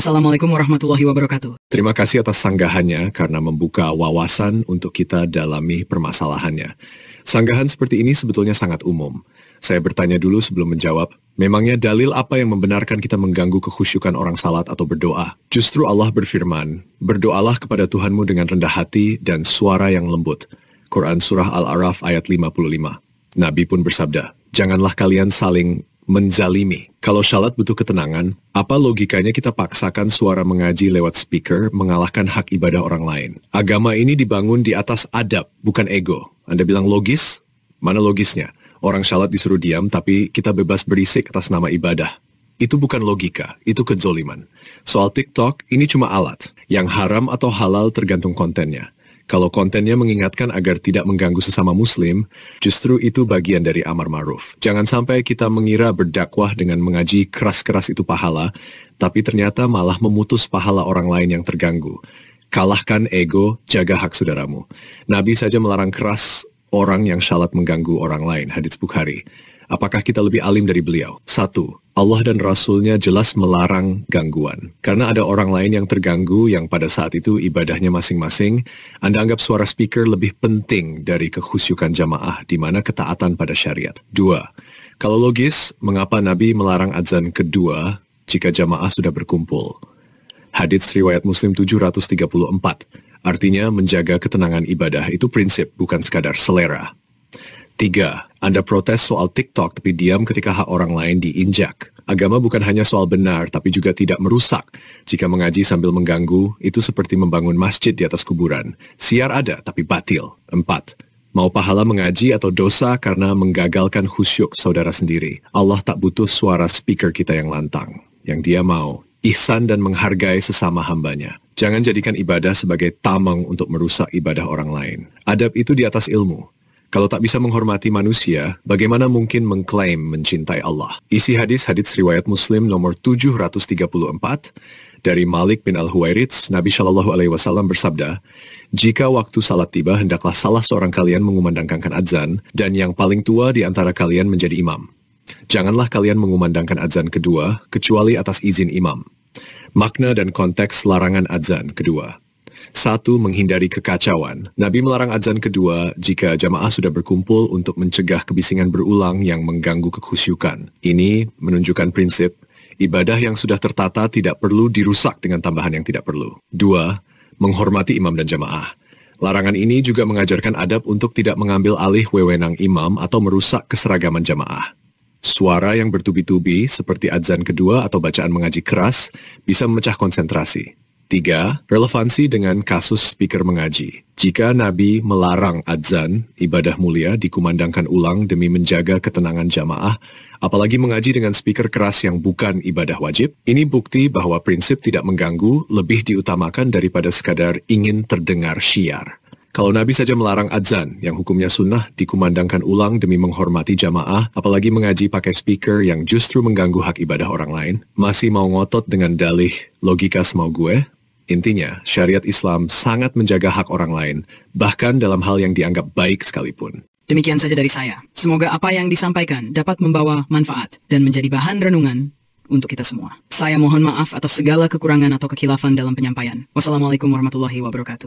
Assalamualaikum warahmatullahi wabarakatuh. Terima kasih atas sanggahannya karena membuka wawasan untuk kita dalami permasalahannya. Sanggahan seperti ini sebetulnya sangat umum. Saya bertanya dulu sebelum menjawab, memangnya dalil apa yang membenarkan kita mengganggu kekhusyukan orang salat atau berdoa? Justru Allah berfirman, berdoalah kepada Tuhanmu dengan rendah hati dan suara yang lembut. Quran Surah Al-A'raf ayat 55. Nabi pun bersabda, janganlah kalian saling menzalimi. Kalau salat butuh ketenangan, apa logikanya kita paksakan suara mengaji lewat speaker mengalahkan hak ibadah orang lain? Agama ini dibangun di atas adab, bukan ego. Anda bilang logis? Mana logisnya? Orang salat disuruh diam, tapi kita bebas berisik atas nama ibadah. Itu bukan logika, itu kezoliman. Soal TikTok, ini cuma alat. Yang haram atau halal tergantung kontennya. Kalau kontennya mengingatkan agar tidak mengganggu sesama muslim, justru itu bagian dari amar ma'ruf. Jangan sampai kita mengira berdakwah dengan mengaji keras-keras itu pahala, tapi ternyata malah memutus pahala orang lain yang terganggu. Kalahkan ego, jaga hak saudaramu. Nabi saja melarang keras orang yang salat mengganggu orang lain, hadits Bukhari. Apakah kita lebih alim dari beliau? 1. Allah dan Rasulnya jelas melarang gangguan. Karena ada orang lain yang terganggu yang pada saat itu ibadahnya masing-masing, Anda anggap suara speaker lebih penting dari kekhusyukan jamaah di mana ketaatan pada syariat. 2. Kalau logis, mengapa Nabi melarang azan kedua jika jamaah sudah berkumpul? Hadits riwayat Muslim 734. Artinya menjaga ketenangan ibadah itu prinsip, bukan sekadar selera. 3. Anda protes soal TikTok tapi diam ketika hak orang lain diinjak. Agama bukan hanya soal benar, tapi juga tidak merusak. Jika mengaji sambil mengganggu, itu seperti membangun masjid di atas kuburan. Siar ada, tapi batil. 4. Mau pahala mengaji atau dosa karena menggagalkan khusyuk saudara sendiri. Allah tak butuh suara speaker kita yang lantang. Yang Dia mau, ihsan dan menghargai sesama hambanya. Jangan jadikan ibadah sebagai tameng untuk merusak ibadah orang lain. Adab itu di atas ilmu. Kalau tak bisa menghormati manusia, bagaimana mungkin mengklaim mencintai Allah? Isi hadis riwayat Muslim nomor 734 dari Malik bin Al-Huwairits, Nabi Shallallahu Alaihi Wasallam bersabda, jika waktu salat tiba, hendaklah salah seorang kalian mengumandangkan azan, dan yang paling tua di antara kalian menjadi imam. Janganlah kalian mengumandangkan azan kedua, kecuali atas izin imam. Makna dan konteks larangan azan kedua. 1. Menghindari kekacauan. Nabi melarang azan kedua jika jamaah sudah berkumpul untuk mencegah kebisingan berulang yang mengganggu kekhusyukan. Ini menunjukkan prinsip, ibadah yang sudah tertata tidak perlu dirusak dengan tambahan yang tidak perlu. 2. Menghormati imam dan jamaah. Larangan ini juga mengajarkan adab untuk tidak mengambil alih wewenang imam atau merusak keseragaman jamaah. Suara yang bertubi-tubi seperti azan kedua atau bacaan mengaji keras bisa memecah konsentrasi. 3. Relevansi dengan kasus speaker mengaji. Jika Nabi melarang azan, ibadah mulia dikumandangkan ulang demi menjaga ketenangan jamaah, apalagi mengaji dengan speaker keras yang bukan ibadah wajib, ini bukti bahwa prinsip tidak mengganggu lebih diutamakan daripada sekadar ingin terdengar syiar. Kalau Nabi saja melarang azan, yang hukumnya sunnah, dikumandangkan ulang demi menghormati jamaah, apalagi mengaji pakai speaker yang justru mengganggu hak ibadah orang lain, masih mau ngotot dengan dalih logika semau gue? Intinya, syariat Islam sangat menjaga hak orang lain, bahkan dalam hal yang dianggap baik sekalipun. Demikian saja dari saya. Semoga apa yang disampaikan dapat membawa manfaat dan menjadi bahan renungan untuk kita semua. Saya mohon maaf atas segala kekurangan atau kekhilafan dalam penyampaian. Wassalamualaikum warahmatullahi wabarakatuh.